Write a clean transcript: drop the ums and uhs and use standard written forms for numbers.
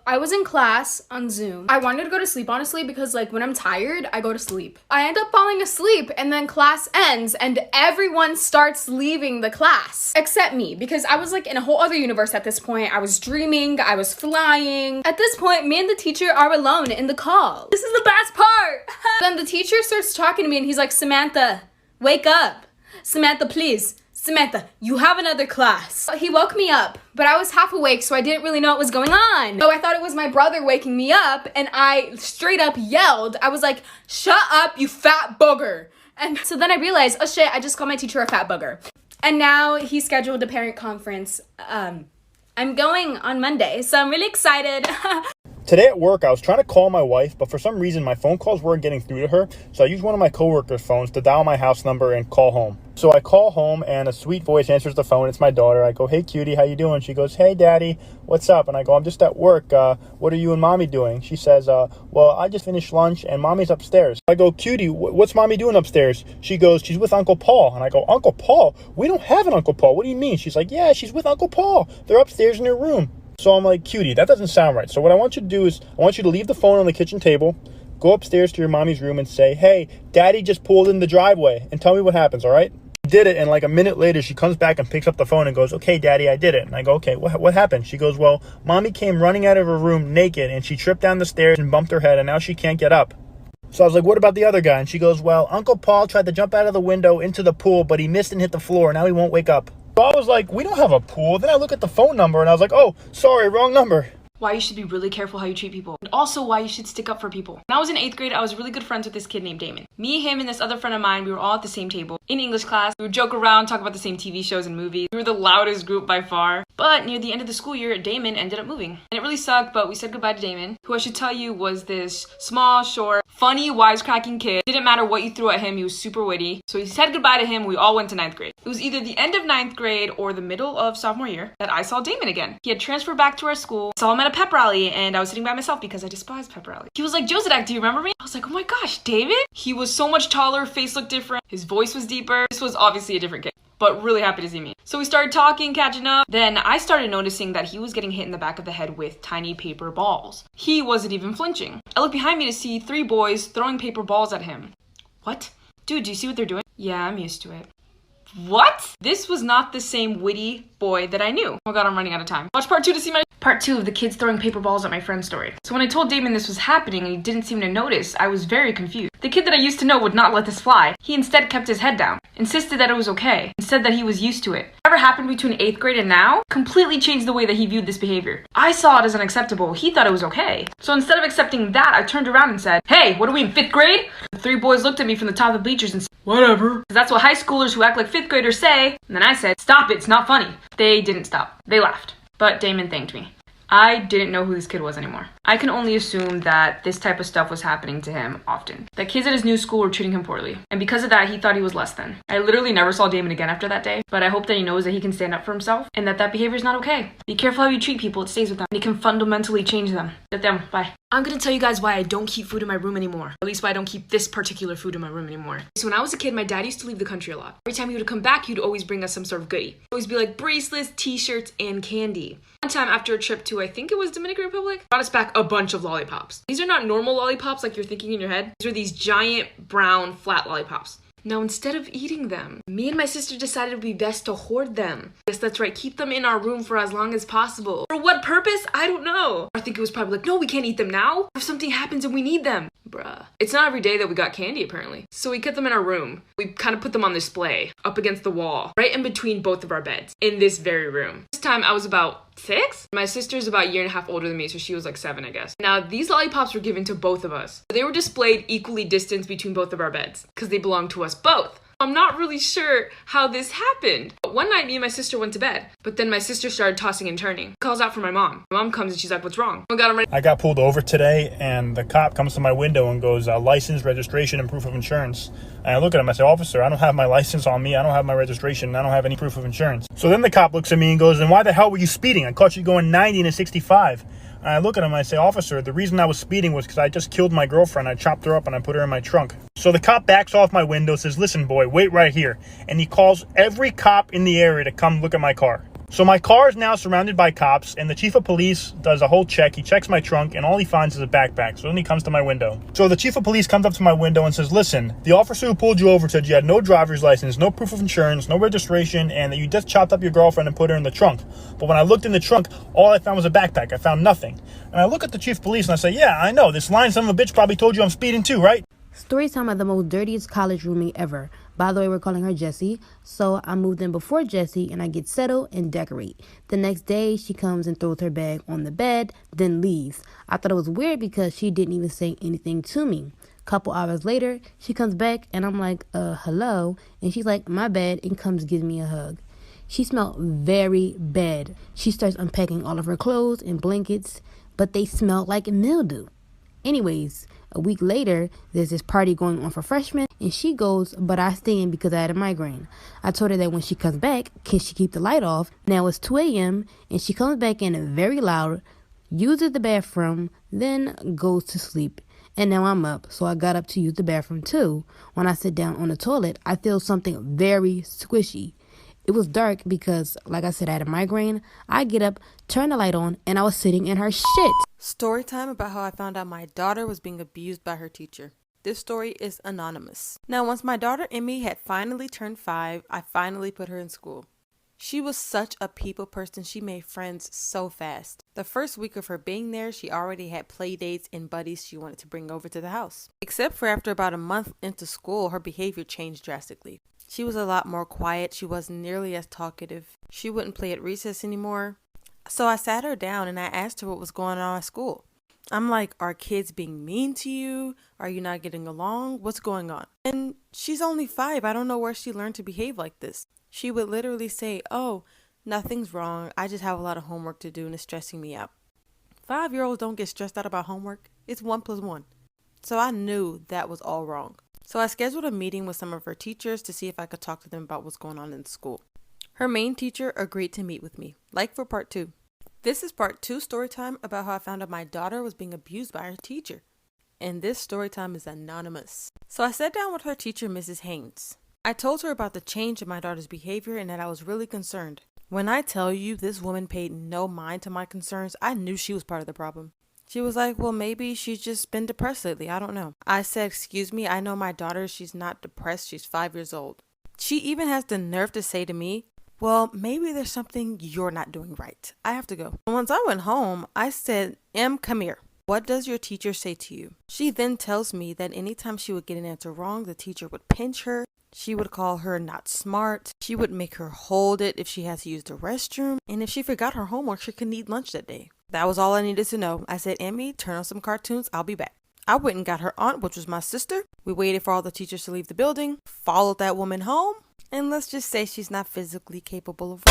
I was in class on Zoom. I wanted to go to sleep, honestly, because like when I'm tired, I go to sleep. I end up falling asleep and then class ends and everyone starts leaving the class except me, because I was like in a whole other universe at this point. I was dreaming, I was flying. At this point, me and the teacher are alone in the call. This is the best part. Then the teacher starts talking to me and he's like, Samantha, wake up. Samantha, please. Samantha, you have another class. He woke me up, but I was half awake, so I didn't really know what was going on. So I thought it was my brother waking me up, and I straight up yelled. I was like, shut up, you fat booger. And so then I realized, oh shit, I just called my teacher a fat booger. And now he scheduled a parent conference. I'm going on Monday, so I'm really excited. Today at work, I was trying to call my wife, but for some reason, my phone calls weren't getting through to her. So I used one of my coworkers' phones to dial my house number and call home. So I call home, and a sweet voice answers the phone. It's my daughter. I go, hey, cutie, how you doing? She goes, hey, daddy, what's up? And I go, I'm just at work. What are you and mommy doing? She says, well, I just finished lunch, and mommy's upstairs. I go, cutie, what's mommy doing upstairs? She goes, she's with Uncle Paul. And I go, Uncle Paul? We don't have an Uncle Paul. What do you mean? She's like, yeah, she's with Uncle Paul. They're upstairs in their room. So I'm like, cutie, that doesn't sound right. So what I want you to do is I want you to leave the phone on the kitchen table, go upstairs to your mommy's room and say, hey, daddy just pulled in the driveway, and tell me what happens, all right? I did it, and like a minute later, she comes back and picks up the phone and goes, okay, daddy, I did it. And I go, okay, what happened? She goes, well, mommy came running out of her room naked, and she tripped down the stairs and bumped her head, and now she can't get up. So I was like, what about the other guy? And she goes, well, Uncle Paul tried to jump out of the window into the pool, but he missed and hit the floor. Now he won't wake up. So I was like, we don't have a pool. Then I look at the phone number and I was like, oh, sorry, wrong number. Why you should be really careful how you treat people. And also why you should stick up for people. When I was in 8th grade, I was really good friends with this kid named Damon. Me, him, and this other friend of mine, we were all at the same table. In English class, we would joke around, talk about the same TV shows and movies. We were the loudest group by far. But near the end of the school year, Damon ended up moving. And it really sucked, but we said goodbye to Damon, who I should tell you was this small, short, funny, wisecracking kid. Didn't matter what you threw at him, he was super witty. So we said goodbye to him, we all went to 9th grade. It was either the end of 9th grade or the middle of sophomore year that I saw Damon again. He had transferred back to our school, saw him at a pep rally, and I was sitting by myself because I despise pep rally. He was like, Josadak, do you remember me? I was like, oh my gosh, David? He was so much taller, face looked different, his voice was deeper. This was obviously a different kid, but really happy to see me. So we started talking, catching up. Then I started noticing that he was getting hit in the back of the head with tiny paper balls. He wasn't even flinching. I looked behind me to see 3 boys throwing paper balls at him. What? Dude, do you see what they're doing? Yeah, I'm used to it. What? This was not the same witty boy that I knew. Oh my god, I'm running out of time. Watch part 2 to see my part 2 of the kids throwing paper balls at my friend's story. So when I told Damon this was happening and he didn't seem to notice, I was very confused. The kid that I used to know would not let this fly. He instead kept his head down, insisted that it was okay, and said that he was used to it. Whatever happened between 8th grade and now completely changed the way that he viewed this behavior. I saw it as unacceptable. He thought it was okay. So instead of accepting that, I turned around and said, hey, what are we in 5th grade? The 3 boys looked at me from the top of the bleachers and said, whatever. Because that's what high schoolers who act like 5th graders say. And then I said, stop it, it's not funny. They didn't stop. They laughed. But Damon thanked me. I didn't know who this kid was anymore. I can only assume that this type of stuff was happening to him often. That kids at his new school were treating him poorly. And because of that, he thought he was less than. I literally never saw Damon again after that day, but I hope that he knows that he can stand up for himself and that that behavior is not okay. Be careful how you treat people, it stays with them. And it can fundamentally change them. Get them, bye. I'm gonna tell you guys why I don't keep food in my room anymore. At least why I don't keep this particular food in my room anymore. So when I was a kid, my dad used to leave the country a lot. Every time he would come back, he'd always bring us some sort of goodie. It'd always be like bracelets, t-shirts, and candy. One time after a trip to, I think it was Dominican Republic, brought us back a bunch of lollipops. These are not normal lollipops like you're thinking in your head. These are these giant brown flat lollipops. Now, instead of eating them, me and my sister decided it would be best to hoard them. Yes, that's right, keep them in our room for as long as possible. For what purpose? I don't know. I think it was probably like, no, we can't eat them now. If something happens and we need them. Bruh. It's not every day that we got candy, apparently. So we kept them in our room. We kind of put them on display, up against the wall, right in between both of our beds, in this very room. This time I was about 6. My sister's about a year and a half older than me, so she was like 7, I guess. Now, these lollipops were given to both of us. They were displayed equally distanced between both of our beds, because they belonged to us both. I'm not really sure how this happened. But one night, me and my sister went to bed, but then my sister started tossing and turning. Calls out for my mom. My mom comes and she's like, what's wrong? Oh my god, I'm ready. I got pulled over today, and the cop comes to my window and goes, license, registration, and proof of insurance. And I look at him, I say, officer, I don't have my license on me, I don't have my registration, I don't have any proof of insurance. So then the cop looks at me and goes, then why the hell were you speeding? I caught you going 90 and a 65. And I look at him and I say, officer, the reason I was speeding was because I just killed my girlfriend. I chopped her up and I put her in my trunk. So the cop backs off my window, says, listen, boy, wait right here. And he calls every cop in the area to come look at my car. So my car is now surrounded by cops, and the chief of police does a whole check. He checks my trunk, and all he finds is a backpack. So then he comes to my window. So the chief of police comes up to my window and says, listen, the officer who pulled you over said you had no driver's license, no proof of insurance, no registration, and that you just chopped up your girlfriend and put her in the trunk. But when I looked in the trunk, all I found was a backpack. I found nothing. And I look at the chief of police and I say, yeah, I know. This lying son of a bitch probably told you I'm speeding too, right? Storytime of the most dirtiest college roommate ever. By the way, we're calling her Jessie. So I moved in before Jessie and I get settled and decorate. The next day, she comes and throws her bag on the bed, then leaves. I thought it was weird because she didn't even say anything to me. Couple hours later, she comes back and I'm like, hello? And she's like, my bad, and comes give me a hug. She smelled very bad. She starts unpacking all of her clothes and blankets, but they smelled like mildew. Anyways, a week later, there's this party going on for freshmen, and she goes, but I stay in because I had a migraine. I told her that when she comes back, can she keep the light off? Now it's 2 a.m., and she comes back in very loud, uses the bathroom, then goes to sleep. And now I'm up, so I got up to use the bathroom too. When I sit down on the toilet, I feel something very squishy. It was dark because, like I said, I had a migraine. I get up, turn the light on, and I was sitting in her shit. Story time about how I found out my daughter was being abused by her teacher. This story is anonymous. Now, once my daughter Emmy had finally turned 5, I finally put her in school. She was such a people person. She made friends so fast. The first week of her being there, she already had play dates and buddies she wanted to bring over to the house. Except for after about a month into school, her behavior changed drastically. She was a lot more quiet. She wasn't nearly as talkative. She wouldn't play at recess anymore. So I sat her down and I asked her what was going on at school. I'm like, are kids being mean to you? Are you not getting along? What's going on? And she's only 5. I don't know where she learned to behave like this. She would literally say, oh, nothing's wrong. I just have a lot of homework to do and it's stressing me out. 5-year-olds don't get stressed out about homework. It's 1 + 1. So I knew that was all wrong. So I scheduled a meeting with some of her teachers to see if I could talk to them about what's going on in school. Her main teacher agreed to meet with me, like for part 2. This is part 2 story time about how I found out my daughter was being abused by her teacher. And this story time is anonymous. So I sat down with her teacher, Mrs. Haynes. I told her about the change in my daughter's behavior and that I was really concerned. When I tell you this woman paid no mind to my concerns, I knew she was part of the problem. She was like, well, maybe she's just been depressed lately. I don't know. I said, excuse me, I know my daughter. She's not depressed. She's 5 years old. She even has the nerve to say to me, well, maybe there's something you're not doing right. I have to go. Once I went home, I said, Em, come here. What does your teacher say to you? She then tells me that anytime she would get an answer wrong, the teacher would pinch her. She would call her not smart. She would make her hold it if she had to use the restroom. And if she forgot her homework, she couldn't eat lunch that day. That was all I needed to know. I said, Emmy, turn on some cartoons. I'll be back. I went and got her aunt, which was my sister. We waited for all the teachers to leave the building, followed that woman home, and let's just say she's not physically capable of